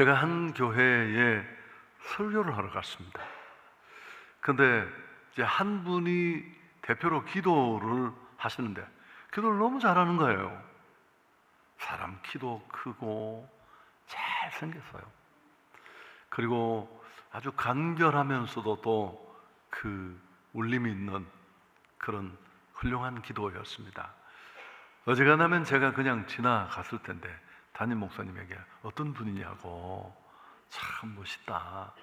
제가 한 교회에 설교를 하러 갔습니다. 근데 이제 한 분이 대표로 기도를 하시는데 기도를 너무 잘하는 거예요. 사람 키도 크고 잘 생겼어요. 그리고 아주 간결하면서도 또 그 울림이 있는 그런 훌륭한 기도였습니다. 어지간하면 제가 그냥 지나갔을 텐데 담임 목사님에게 어떤 분이냐고, 참 멋있다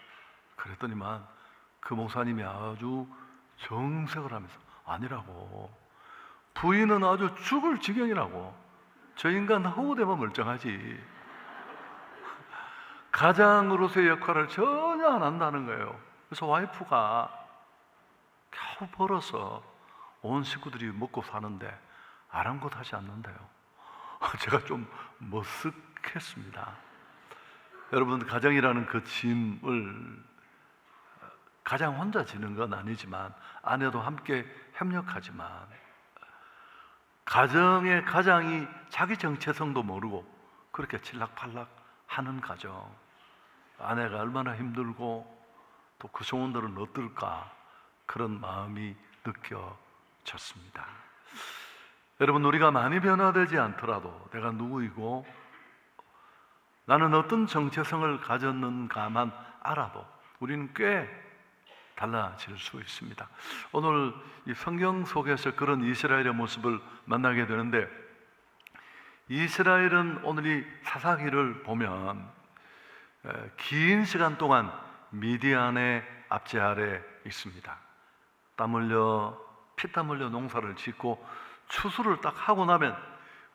그랬더니만 그 목사님이 아주 정색을 하면서 아니라고, 부인은 아주 죽을 지경이라고, 저 인간 허우대만 멀쩡하지 가장으로서의 역할을 전혀 안 한다는 거예요. 그래서 와이프가 겨우 벌어서 온 식구들이 먹고 사는데 아랑곳하지 않는데요. 제가 좀 머쓱했습니다. 여러분, 가정이라는 그 짐을 가장 혼자 지는 건 아니지만 아내도 함께 협력하지만, 가정의 가장이 자기 정체성도 모르고 그렇게 칠락팔락 하는 가정, 아내가 얼마나 힘들고 또 그 소원들은 어떨까, 그런 마음이 느껴졌습니다. 여러분, 우리가 많이 변화되지 않더라도 내가 누구이고 나는 어떤 정체성을 가졌는가만 알아도 우리는 꽤 달라질 수 있습니다. 오늘 이 성경 속에서 그런 이스라엘의 모습을 만나게 되는데, 이스라엘은 오늘 이 사사기를 보면 긴 시간 동안 미디안의 압제 아래 있습니다. 땀 흘려 피땀 흘려 농사를 짓고 추수를 딱 하고 나면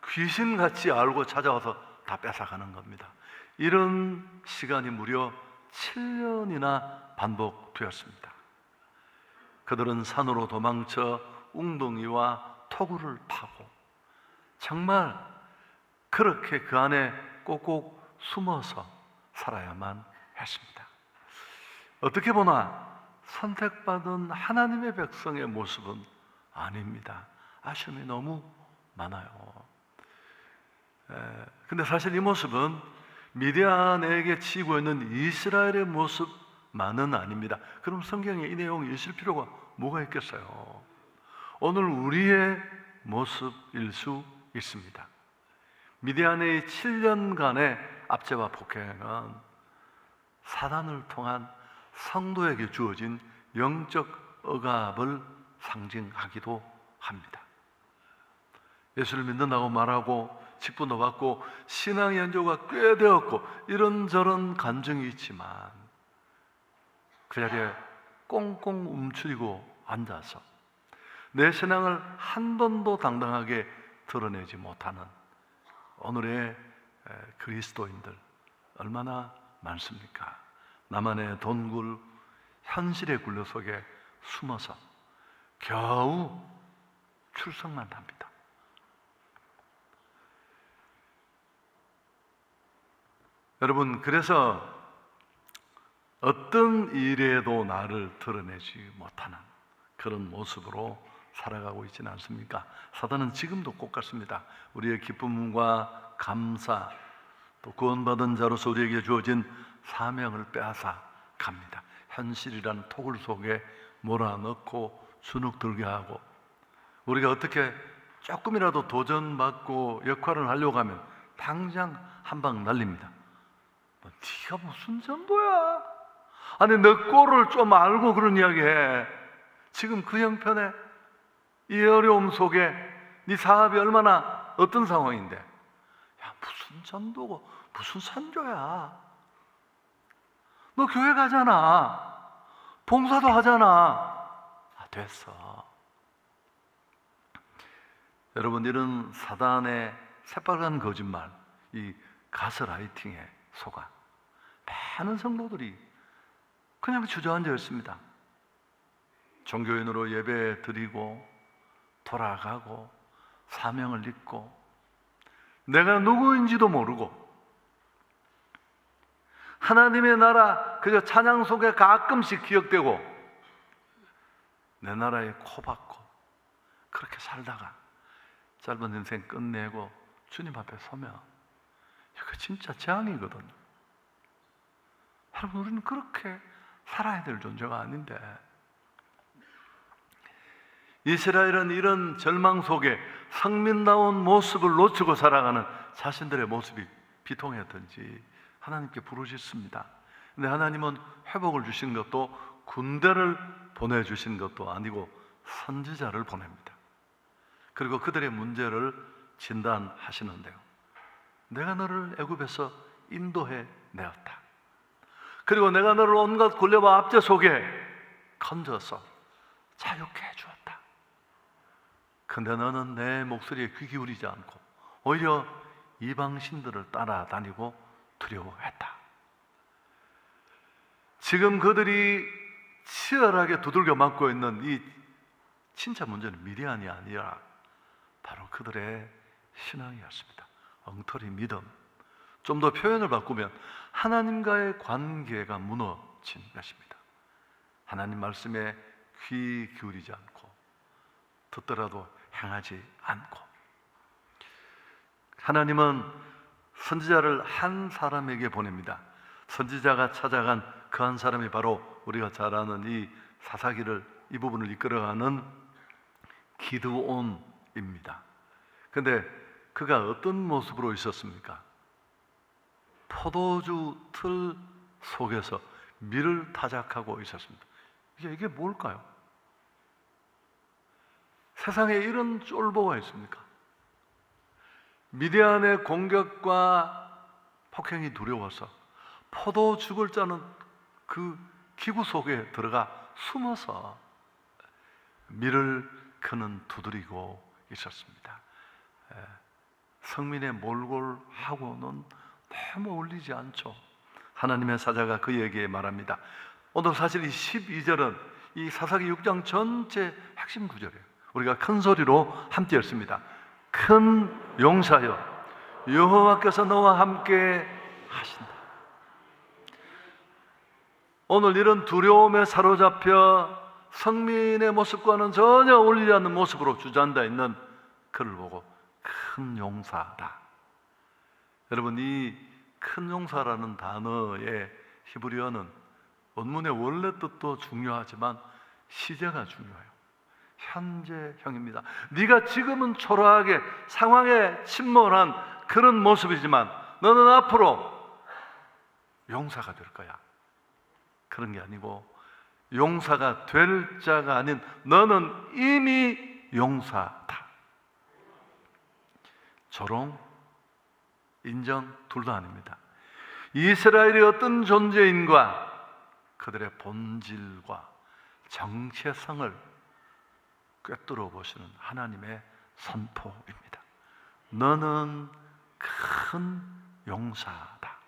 귀신같이 알고 찾아와서 다 뺏어가는 겁니다. 이런 시간이 무려 7년이나 반복되었습니다. 그들은 산으로 도망쳐 웅덩이와 토굴을 파고 정말 그렇게 그 안에 꼭꼭 숨어서 살아야만 했습니다. 어떻게 보나 선택받은 하나님의 백성의 모습은 아닙니다. 아쉬움이 너무 많아요. 근데 사실 이 모습은 미디안에게 치고 있는 이스라엘의 모습만은 아닙니다. 그럼 성경에 이 내용이 있을 필요가 뭐가 있겠어요? 오늘 우리의 모습일 수 있습니다. 미디안의 7년간의 압제와 폭행은 사단을 통한 성도에게 주어진 영적 억압을 상징하기도 합니다. 예수를 믿는다고 말하고 직분도 받고 신앙의 연조가 꽤 되었고 이런저런 간증이 있지만 그 자리에 꽁꽁 움츠리고 앉아서 내 신앙을 한 번도 당당하게 드러내지 못하는 오늘의 그리스도인들 얼마나 많습니까? 나만의 동굴, 현실의 굴레 속에 숨어서 겨우 출석만 합니다. 여러분, 그래서 어떤 일에도 나를 드러내지 못하는 그런 모습으로 살아가고 있지는 않습니까? 사단은 지금도 똑같습니다. 우리의 기쁨과 감사, 또 구원받은 자로서 우리에게 주어진 사명을 빼앗아 갑니다. 현실이란 토굴 속에 몰아넣고 주눅들게 하고, 우리가 어떻게 조금이라도 도전받고 역할을 하려고 하면 당장 한 방 날립니다. 네가 무슨 전도야? 아니, 너 꼴을 좀 알고 그런 이야기해. 지금 그 형편에 이 어려움 속에 네 사업이 얼마나 어떤 상황인데, 야, 무슨 전도고 무슨 선교야? 너 교회 가잖아, 봉사도 하잖아. 됐어. 여러분, 이런 사단의 새빨간 거짓말, 이 가스라이팅에 속아 많은 성도들이 그냥 주저앉아 있습니다. 종교인으로 예배 드리고 돌아가고 사명을 잊고 내가 누구인지도 모르고 하나님의 나라 그저 찬양 속에 가끔씩 기억되고 내 나라에 코박고 그렇게 살다가 짧은 인생 끝내고 주님 앞에 서면 이거 진짜 재앙이거든요. 여러분, 우리는 그렇게 살아야 될 존재가 아닌데. 이스라엘은 이런 절망 속에 성민다운 모습을 놓치고 살아가는 자신들의 모습이 비통했던지 하나님께 부르짖습니다. 근데 하나님은 회복을 주신 것도 군대를 보내주신 것도 아니고 선지자를 보냅니다. 그리고 그들의 문제를 진단하시는데요, 내가 너를 애굽에서 인도해 내었다. 그리고 내가 너를 온갖 굴레와 압제 속에 건져서 자유케 해 주었다. 근데 너는 내 목소리에 귀 기울이지 않고 오히려 이방신들을 따라다니고 두려워했다. 지금 그들이 치열하게 두들겨 맞고 있는 이 진짜 문제는 미디안이 아니라 바로 그들의 신앙이었습니다. 엉터리 믿음. 좀 더 표현을 바꾸면 하나님과의 관계가 무너진 것입니다. 하나님 말씀에 귀 기울이지 않고 듣더라도 행하지 않고. 하나님은 선지자를 한 사람에게 보냅니다. 선지자가 찾아간 그 한 사람이 바로 우리가 잘 아는 이 사사기를, 이 부분을 이끌어가는 기드온입니다. 근데 그가 어떤 모습으로 있었습니까? 포도주 틀 속에서 밀을 타작하고 있었습니다. 이게 뭘까요? 세상에 이런 쫄보가 있습니까? 미디안의 공격과 폭행이 두려워서 포도죽을 짜는 그 기구 속에 들어가 숨어서 밀을 그는 두드리고 있었습니다. 성민의 몰골하고는 너무 어울리지 않죠. 하나님의 사자가 그에게 말합니다. 오늘 사실 이 12절은 이 사사기 6장 전체 핵심 구절이에요. 우리가 큰 소리로 함께 읽습니다. 큰 용사여, 여호와께서 너와 함께 하신다. 오늘 이런 두려움에 사로잡혀 성민의 모습과는 전혀 어울리지 않는 모습으로 주저앉아 있는 그를 보고 큰 용사다. 여러분, 이 큰 용사라는 단어의 히브리어는 원문의 원래 뜻도 중요하지만 시제가 중요해요. 현재형입니다. 네가 지금은 초라하게 상황에 침몰한 그런 모습이지만 너는 앞으로 용사가 될 거야. 그런 게 아니고 용사가 될 자가 아닌 너는 이미 용사다. 조롱, 인정 둘 다 아닙니다. 이스라엘이 어떤 존재인가 그들의 본질과 정체성을 꿰뚫어 보시는 하나님의 선포입니다. 너는 큰 용사다.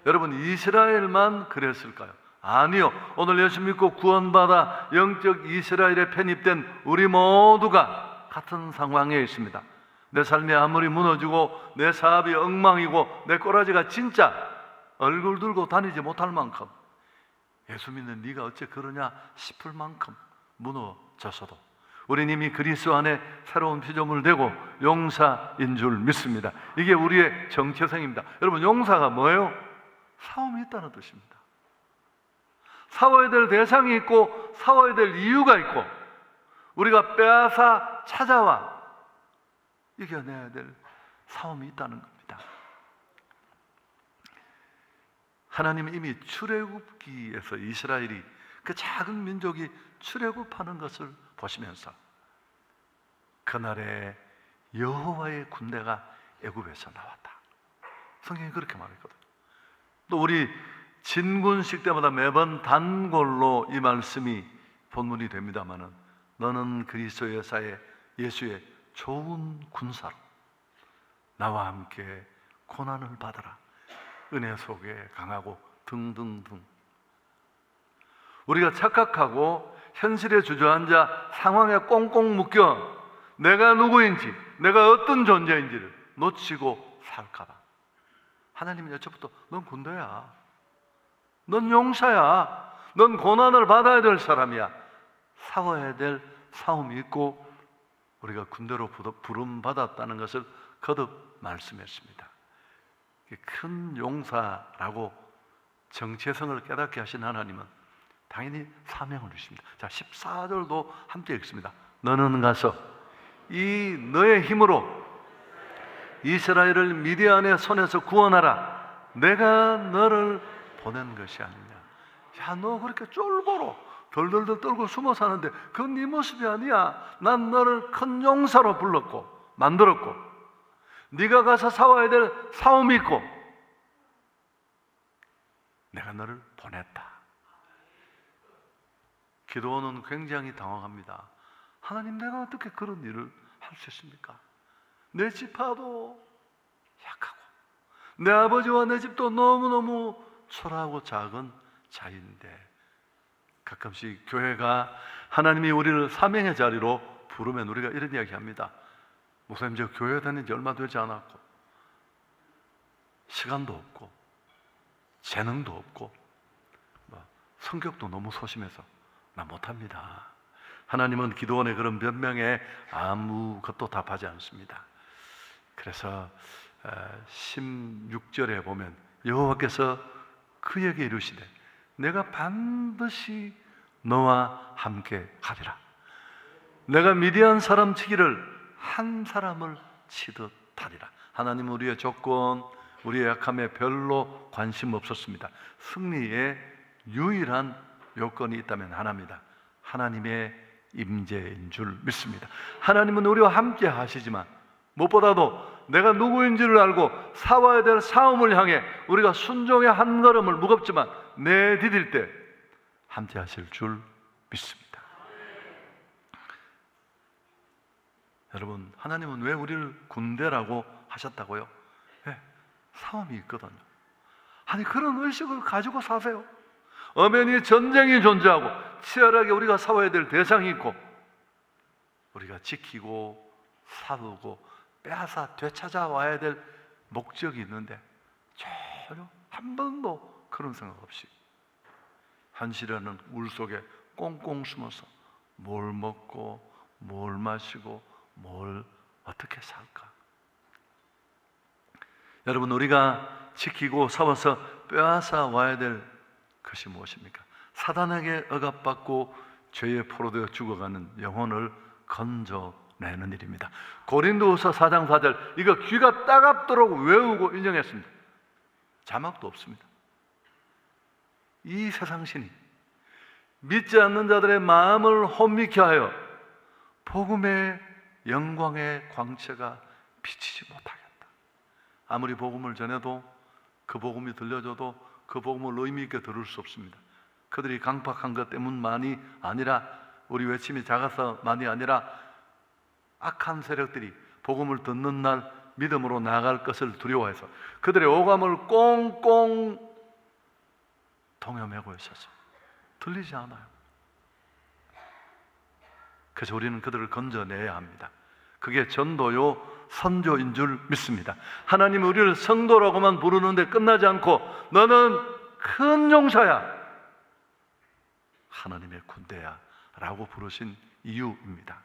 여러분, 이스라엘만 그랬을까요? 아니요. 오늘 예수 믿고 구원받아 영적 이스라엘에 편입된 우리 모두가 같은 상황에 있습니다. 내 삶이 아무리 무너지고 내 사업이 엉망이고 내 꼬라지가 진짜 얼굴 들고 다니지 못할 만큼, 예수 믿는 네가 어째 그러냐 싶을 만큼 무너졌어도 우린 이미 그리스도 안에 새로운 피조물 되고 용사인 줄 믿습니다. 이게 우리의 정체성입니다. 여러분, 용사가 뭐예요? 싸움이 있다는 뜻입니다. 싸워야 될 대상이 있고 싸워야 될 이유가 있고 우리가 빼앗아 찾아와 이겨내야 될 싸움이 있다는 겁니다. 하나님은 이미 출애굽기에서 이스라엘이 그 작은 민족이 출애굽하는 것을 보시면서 그날에 여호와의 군대가 애굽에서 나왔다. 성경이 그렇게 말했거든요. 또 우리 진군식 때마다 매번 단골로 이 말씀이 본문이 됩니다마는 너는 그리스도 예수의 좋은 군사로 나와 함께 고난을 받아라. 은혜 속에 강하고 등등등. 우리가 착각하고 현실에 주저앉아 상황에 꽁꽁 묶여 내가 누구인지, 내가 어떤 존재인지를 놓치고 살까 봐 하나님은 여쭤부터 넌 군대야, 넌 용사야, 넌 고난을 받아야 될 사람이야. 싸워야 될 싸움이 있고 우리가 군대로 부름받았다는 것을 거듭 말씀했습니다. 큰 용사라고 정체성을 깨닫게 하신 하나님은 당연히 사명을 주십니다. 자, 14절도 함께 읽습니다. 너는 가서 이 너의 힘으로 이스라엘을 미디안의 손에서 구원하라. 내가 너를 보낸 것이 아니냐. 야, 너 그렇게 쫄보로 덜덜덜 떨고 숨어 사는데 그건 네 모습이 아니야. 난 너를 큰 용사로 불렀고 만들었고 네가 가서 싸워야 될 싸움이 있고 내가 너를 보냈다. 기도원은 굉장히 당황합니다. 하나님, 내가 어떻게 그런 일을 할 수 있습니까? 내 지파도 약하고 내 아버지와 내 집도 너무너무 초라하고 작은 자인데, 가끔씩 교회가 하나님이 우리를 사명의 자리로 부르면 우리가 이런 이야기합니다. 목사님, 저 교회 다닌 지 얼마 되지 않았고 시간도 없고 재능도 없고 성격도 너무 소심해서 나 못합니다. 하나님은 기도원의 그런 변명에 아무것도 답하지 않습니다. 그래서 16절에 보면 여호와께서 그에게 이르시되 내가 반드시 너와 함께 하리라. 내가 미디안 사람 치기를 한 사람을 치듯 하리라. 하나님은 우리의 조건, 우리의 약함에 별로 관심 없었습니다. 승리의 유일한 요건이 있다면 하나입니다. 하나님의 임재인 줄 믿습니다. 하나님은 우리와 함께 하시지만 무엇보다도 내가 누구인지를 알고 싸워야 될 싸움을 향해 우리가 순종의 한 걸음을 무겁지만 내디딜 때 함께 하실 줄 믿습니다. 여러분, 하나님은 왜 우리를 군대라고 하셨다고요? 네, 싸움이 있거든요. 아니, 그런 의식을 가지고 사세요. 엄연히 전쟁이 존재하고 치열하게 우리가 싸워야 될 대상이 있고 우리가 지키고 싸우고 빼앗아 되찾아와야 될 목적이 있는데 전혀 한 번도 그런 생각 없이 한시라는 물속에 꽁꽁 숨어서 뭘 먹고 뭘 마시고 뭘 어떻게 살까? 여러분, 우리가 지키고 싸워서 빼앗아 와야 될 것이 무엇입니까? 사단에게 억압받고 죄의 포로되어 죽어가는 영혼을 건져내는 일입니다. 고린도후서 4장 4절, 이거 귀가 따갑도록 외우고 인정했습니다. 자막도 없습니다. 이 세상신이 믿지 않는 자들의 마음을 혼미케 하여 복음의 영광의 광채가 비치지 못하겠다. 아무리 복음을 전해도 그 복음이 들려줘도 그 복음을 의미 있게 들을 수 없습니다. 그들이 강팍한 것 때문만이 아니라, 우리 외침이 작아서만이 아니라 악한 세력들이 복음을 듣는 날 믿음으로 나아갈 것을 두려워해서 그들의 오감을 꽁꽁 동여매고 있어서 들리지 않아요. 그래서 우리는 그들을 건져내야 합니다. 그게 전도요 선조인 줄 믿습니다. 하나님은 우리를 성도라고만 부르는데 끝나지 않고 너는 큰 용사야, 하나님의 군대야 라고 부르신 이유입니다.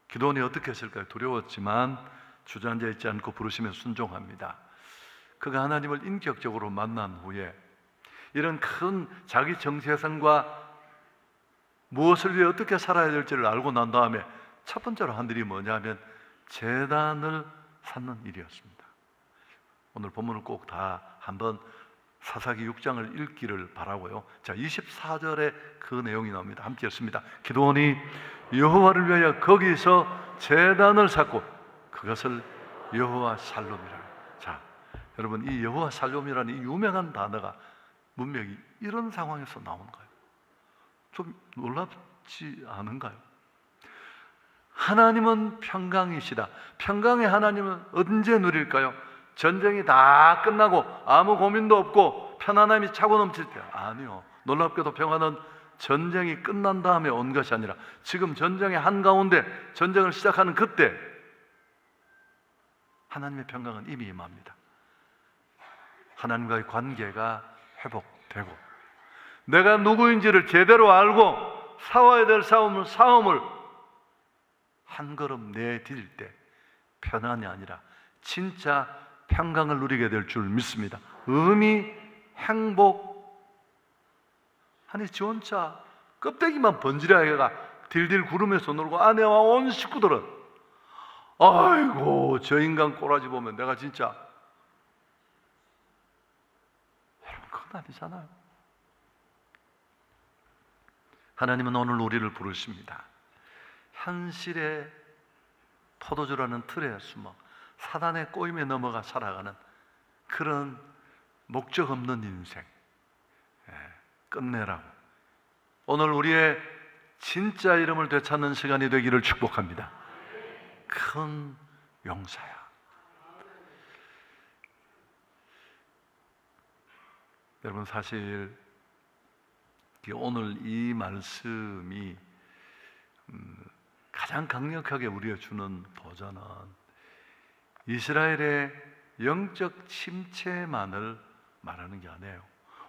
기도원이 어떻게 했을까요? 두려웠지만 주저앉아 있지 않고 부르시면 순종합니다. 그가 하나님을 인격적으로 만난 후에 이런 큰 자기 정체성과 무엇을 위해 어떻게 살아야 될지를 알고 난 다음에 첫 번째로 한 일이 뭐냐면 제단을 쌓는 일이었습니다. 오늘 본문을 꼭 다 한번 사사기 6장을 읽기를 바라고요. 자, 24절에 그 내용이 나옵니다. 함께 읽습니다. 기도원이 여호와를 위하여 거기서 제단을 쌓고 그것을 여호와 살롬이라. 자, 여러분, 이 여호와 살롬이라는 이 유명한 단어가 문맥이 이런 상황에서 나오는 거예요. 좀 놀랍지 않은가요? 하나님은 평강이시다. 평강의 하나님은 언제 누릴까요? 전쟁이 다 끝나고 아무 고민도 없고 편안함이 차고 넘칠 때? 아니요. 놀랍게도 평화는 전쟁이 끝난 다음에 온 것이 아니라 지금 전쟁의 한가운데 전쟁을 시작하는 그때 하나님의 평강은 이미 임합니다. 하나님과의 관계가 회복되고 내가 누구인지를 제대로 알고 싸워야 될 싸움을 한 걸음 내디딜 때 편안이 아니라 진짜 평강을 누리게 될 줄 믿습니다. 음이 행복. 아니 지 혼자 껍데기만 번지르하게가 딜딜 구르면서 놀고 아내와 온 식구들은 아이고 저 인간 꼬라지 보면 내가 진짜, 여러분 그건 아니잖아요. 하나님은 오늘 우리를 부르십니다. 현실의 포도주라는 틀에 숨어 사단의 꼬임에 넘어가 살아가는 그런 목적 없는 인생 끝내라고. 오늘 우리의 진짜 이름을 되찾는 시간이 되기를 축복합니다. 큰 용사야. 여러분 사실 오늘 이 말씀이 가장 강력하게 우리가 주는 도전은 이스라엘의 영적 침체만을 말하는 게 아니에요.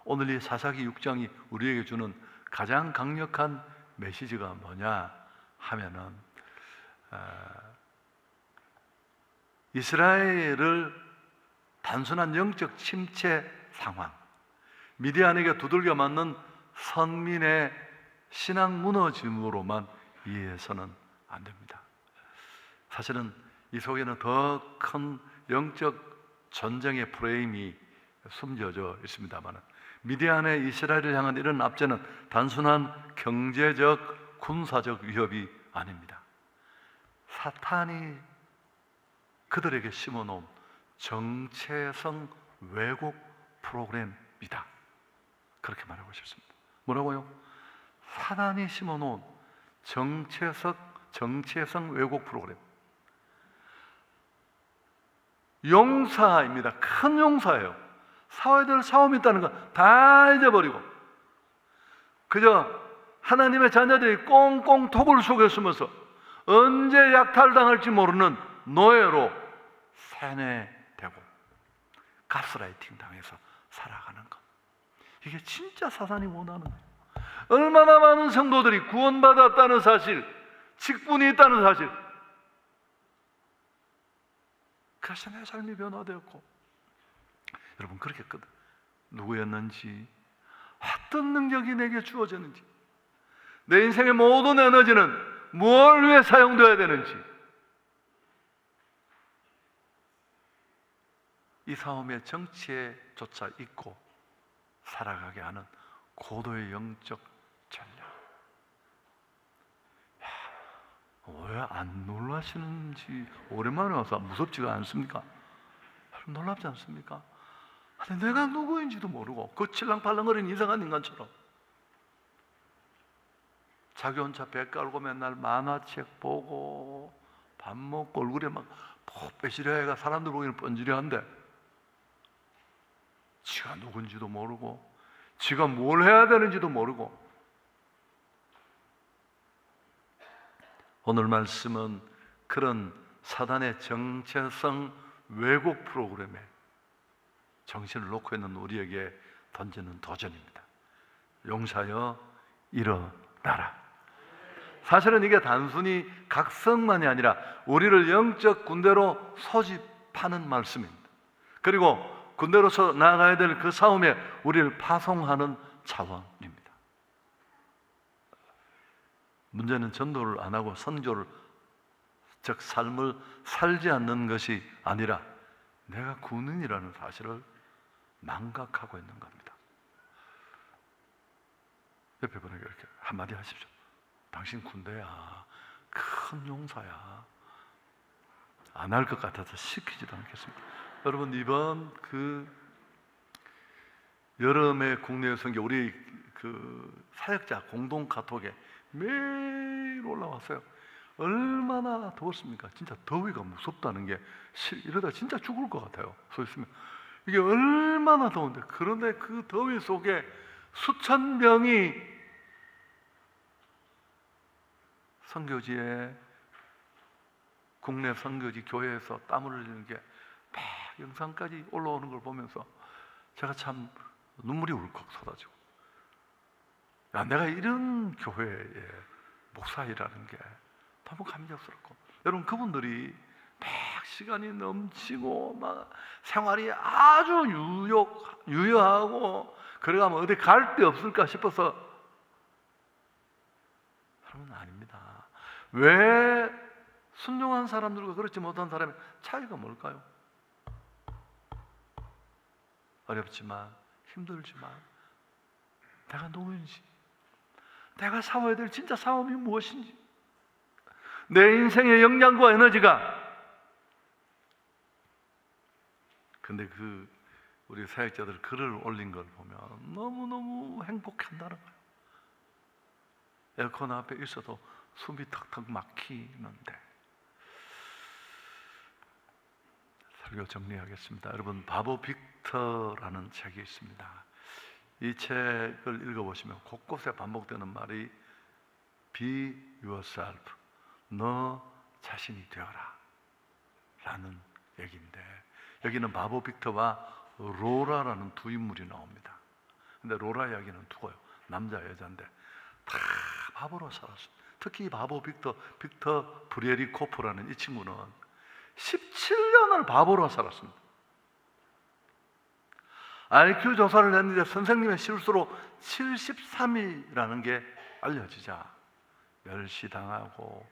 오늘 이 사사기 6장이 우리에게 주는 가장 강력한 메시지가 뭐냐 하면은 이스라엘을 단순한 영적 침체 상황, 미디안에게 두들겨 맞는 선민의 신앙 무너짐으로만 이해해서는 안 됩니다. 사실은 이 속에는 더 큰 영적 전쟁의 프레임이 숨겨져 있습니다만, 미디안의 이스라엘을 향한 이런 압제는 단순한 경제적, 군사적 위협이 아닙니다. 사탄이 그들에게 심어놓은 정체성 왜곡 프로그램이다. 그렇게 말하고 싶습니다. 뭐라고요? 사탄이 심어놓은 정체성 왜곡 프로그램. 용사입니다. 큰 용사예요. 싸워야 될 싸움이 있다는 거 다 잊어버리고 그저 하나님의 자녀들이 꽁꽁 토굴 속에 숨어서 언제 약탈당할지 모르는 노예로 세뇌되고 가스라이팅 당해서 살아가는 것. 이게 진짜 사단이 원하는 거예요. 얼마나 많은 성도들이 구원받았다는 사실, 직분이 있다는 사실, 그래서 내 삶이 변화되었고, 여러분 그렇게 누구였는지, 어떤 능력이 내게 주어졌는지, 내 인생의 모든 에너지는 무엇을 위해 사용되어야 되는지, 이 싸움의 정치에조차 있고 살아가게 하는 고도의 영적 전략. 왜 안 놀라시는지, 오랜만에 와서 무섭지가 않습니까? 놀랍지 않습니까? 아니, 내가 누구인지도 모르고 그 칠랑팔랑거리는 이상한 인간처럼 자기 혼자 배 깔고 맨날 만화책 보고 밥 먹고 얼굴에 막 빼시려해가 사람들 보기에는 번지려한데 지가 누군지도 모르고 지가 뭘 해야 되는지도 모르고. 오늘 말씀은 그런 사단의 정체성 왜곡 프로그램에 정신을 놓고 있는 우리에게 던지는 도전입니다. 용사여 일어나라. 사실은 이게 단순히 각성만이 아니라 우리를 영적 군대로 소집하는 말씀입니다. 그리고 군대로서 나아가야 될 그 싸움에 우리를 파송하는 차원입니다. 문제는 전도를 안 하고 선교를, 즉 삶을 살지 않는 것이 아니라 내가 군인이라는 사실을 망각하고 있는 겁니다. 옆에 분에게 이렇게 한마디 하십시오. 당신 군대야, 큰 용사야. 안 할 것 같아서 시키지도 않겠습니다. 여러분, 이번 여름의 국내 선교, 우리 사역자 공동 카톡에 매일 올라왔어요. 얼마나 더웠습니까? 진짜 더위가 무섭다는 게, 이러다 진짜 죽을 것 같아요. 서 있으면 이게 얼마나 더운데, 그런데 그 더위 속에 수천 명이 선교지에, 국내 선교지 교회에서 땀을 흘리는 게 막 영상까지 올라오는 걸 보면서 제가 참 눈물이 울컥 쏟아지고, 야, 내가 이런 교회의 목사이라는 게 너무 감격스럽고, 여러분 그분들이 막 시간이 넘치고 막 생활이 아주 유효하고 그래가면 어디 갈 데 없을까 싶어서 그러면 아닙니다. 왜 순종한 사람들과 그렇지 못한 사람의 차이가 뭘까요? 어렵지만 힘들지만 내가 누구인지, 내가 싸워야 될 진짜 싸움이 무엇인지, 내 인생의 역량과 에너지가, 근데 우리 사역자들 글을 올린 걸 보면 너무너무 행복한다는 거예요. 에어컨 앞에 있어도 숨이 턱턱 막히는데. 설교 정리하겠습니다. 여러분, 바보 빅터라는 책이 있습니다. 이 책을 읽어보시면 곳곳에 반복되는 말이 Be yourself, 너 자신이 되어라 라는 얘기인데, 여기는 바보 빅터와 로라라는 두 인물이 나옵니다. 근데 로라 이야기는 두고요, 남자 여자인데 다 바보로 살았어요. 특히 바보 빅터 브리에리코프라는 이 친구는 17년을 바보로 살았습니다. IQ 조사를 했는데 선생님의 실수로 73이라는 게 알려지자 멸시당하고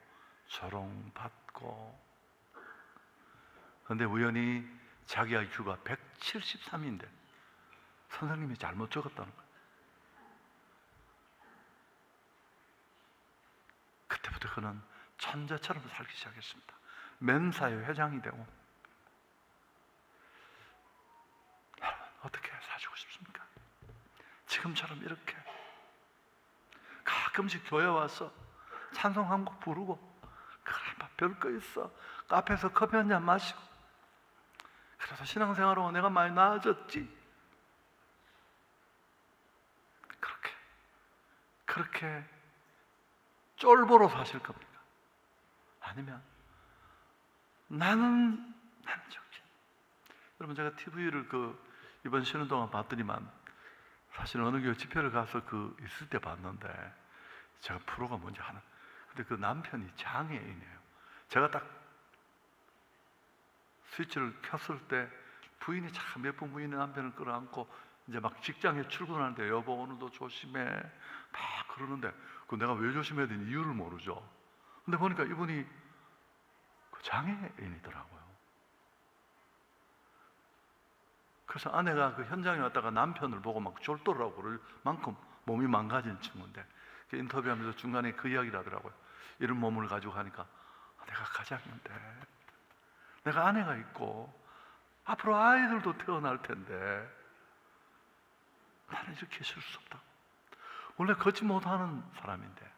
조롱받고, 그런데 우연히 자기 IQ가 173인데 선생님이 잘못 적었다는 거예요. 그때부터 그는 천재처럼 살기 시작했습니다. 멘사의 회장이 되고. 어떻게 사시고 싶습니까? 지금처럼 이렇게 가끔씩 교회 와서 찬송 한 곡 부르고, 그래 별거 있어, 카페에서 커피 한 잔 마시고, 그래서 신앙생활하고 내가 많이 나아졌지. 그렇게 쫄보로 사실 겁니까? 아니면 나는 정신. 여러분, 제가 TV를 이번 쉬는 동안 봤더니만 사실 어느 교회 집회를 가서 있을 때 봤는데, 제가 프로가 뭔지 하는, 근데 그 남편이 장애인이에요. 제가 딱 스위치를 켰을 때 부인이 참 예쁜 부인의 남편을 끌어안고 이제 막 직장에 출근하는데, 여보 오늘도 조심해 막 그러는데, 내가 왜 조심해야 되는지 이유를 모르죠. 근데 보니까 이분이 장애인이더라고요. 그래서 아내가 현장에 왔다가 남편을 보고 막 졸도를 하고 그럴 만큼 몸이 망가진 친구인데, 인터뷰하면서 중간에 그 이야기를 하더라고요. 이런 몸을 가지고 가니까 내가 가장인데, 내가 아내가 있고 앞으로 아이들도 태어날 텐데 나는 이렇게 있을 수 없다. 원래 걷지 못하는 사람인데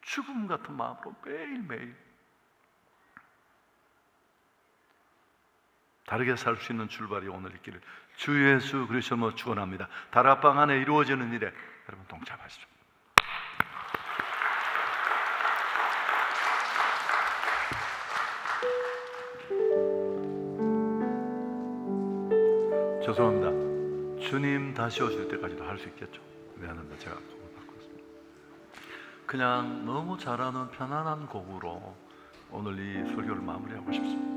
죽음 같은 마음으로 매일매일 다르게 살 수 있는 출발이 오늘 있기를 주 예수 그리스도로 축원합니다. 다락방 안에 이루어지는 일에 여러분 동참하시죠. 죄송합니다. 주님 다시 오실 때까지도 할 수 있겠죠? 미안합니다. 제가 곡을 바꿨습니다. 그냥 너무 잘하는 편안한 곡으로 오늘 이 설교를 마무리하고 싶습니다.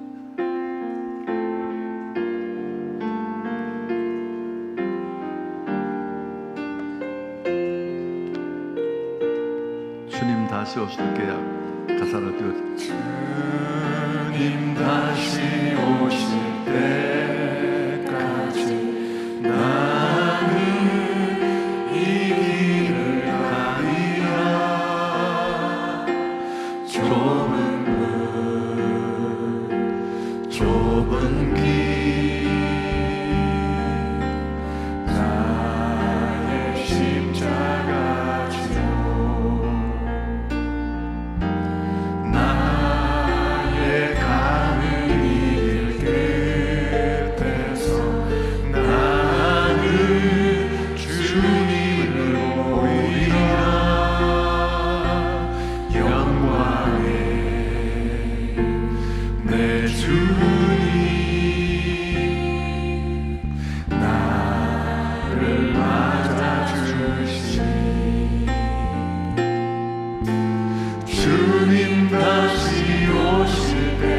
주님 다시 오실 때야 가사를 띄워주세요. 주님 다시 오실 때까지 나는 이 길을 가리라. 좁은 길 나의 십자가 지고 나의 가는 이 길 끝에서 나는 주님을 보이라. 영광의 내 주님 나를 맞아주시니 주님 다시 오실 때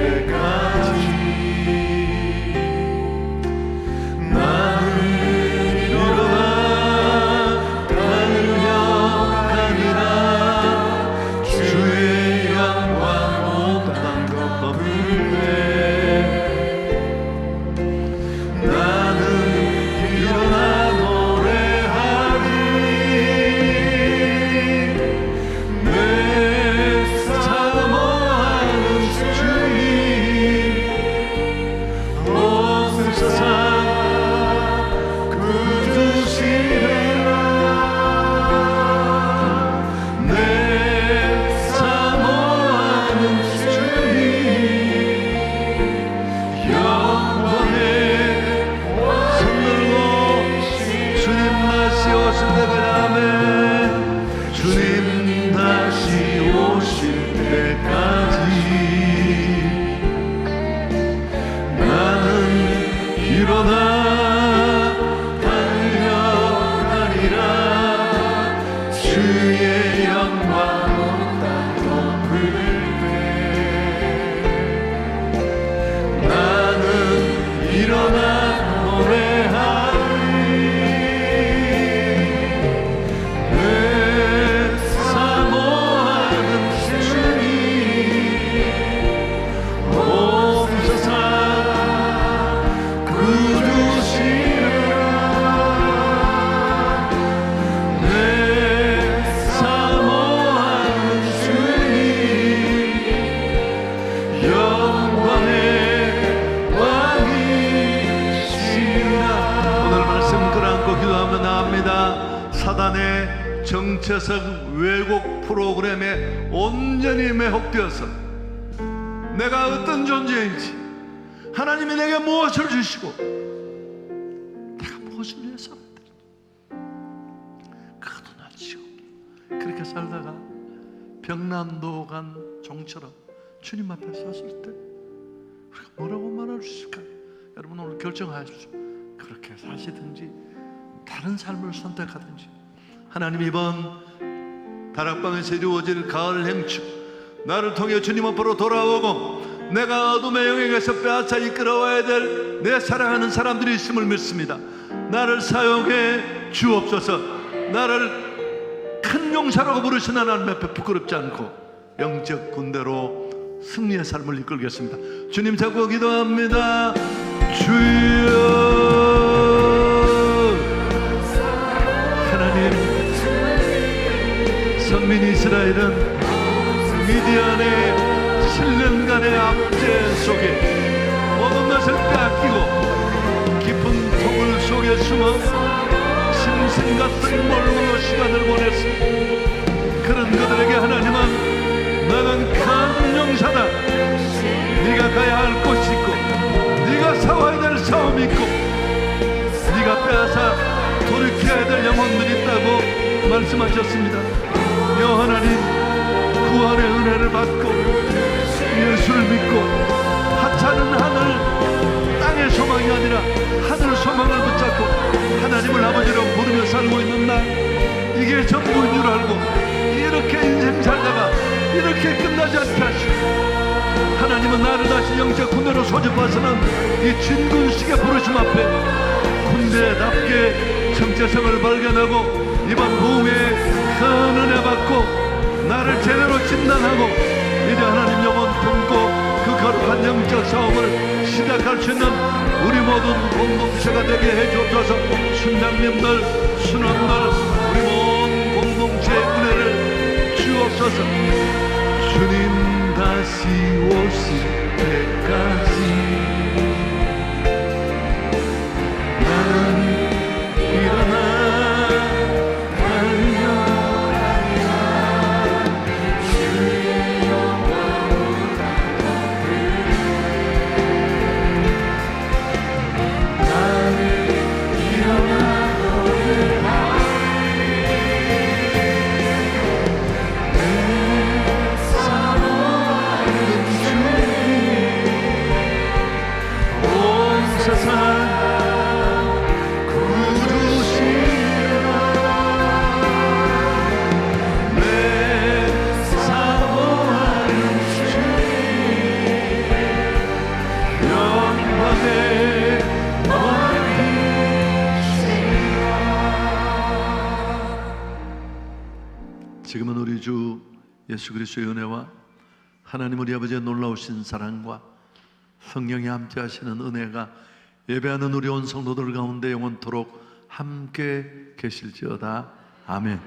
사단의 정체성 왜곡 프로그램에 온전히 매혹되어서 내가 어떤 존재인지, 하나님이 내게 무엇을 주시고 내가 무엇을 위해서 그것도 낮추고, 그렇게 살다가 병난도간 종처럼 주님 앞에 섰을 때 우리가 뭐라고 말할 수 있을까요? 여러분 오늘 결정하십시오. 그렇게 사시든지 다른 삶을 선택하든지. 하나님, 이번 다락방에서 이루어질 가을 행축, 나를 통해 주님 앞으로 돌아오고 내가 어둠의 영역에서 빼앗아 이끌어와야 될 내 사랑하는 사람들이 있음을 믿습니다. 나를 사용해 주옵소서. 나를 큰 용사라고 부르신 하나님 앞에 부끄럽지 않고 영적 군대로 승리의 삶을 이끌겠습니다. 주님 잡고 기도합니다. 주여, 하나님, 선민 이스라엘은 미디안의 7년간의 압제 속에 모든 것을 빼앗기고 깊은 통을 속에 숨어 짐승 같은 몰골로 시간을 보냈습니다. 그런 그들에게 하나님은 너는 큰 용사다. 네가 가야 할 곳이 있고 네가 싸워야 될 싸움이 있고 네가 빼앗아 돌이켜야 될 영혼들이 있다고 말씀하셨습니다. 여 하나님, 구원의 은혜를 받고 예수를 믿고 하찮은 하늘, 땅의 소망이 아니라 하늘 소망을 붙잡고 하나님을 아버지로 부르며 살고 있는 날, 이게 전부인 줄 알고 이렇게 인생 살다가 이렇게 끝나지 않게 하시고, 하나님은 나를 다시 영적 군대로 소집하시는 이 진군식의 부르심 앞에 군대답게 정체성을 발견하고 이번 부흥에 큰 은혜 받고 나를 제대로 진단하고 이제 하나님 영혼 품고 그 거룩한 영적 싸움을 시작할 수 있는 우리 모든 공동체가 되게 해주옵소서. 순장님들, 순원들, 우리 모든 공동체의 은혜를 주옵소서. 주님 다시 오실 때까지 나는 일어나 지금은 우리 주 예수 그리스도의 은혜와 하나님 우리 아버지의 놀라우신 사랑과 성령이 함께 하시는 은혜가 예배하는 우리 온 성도들 가운데 영원토록 함께 계실지어다. 아멘.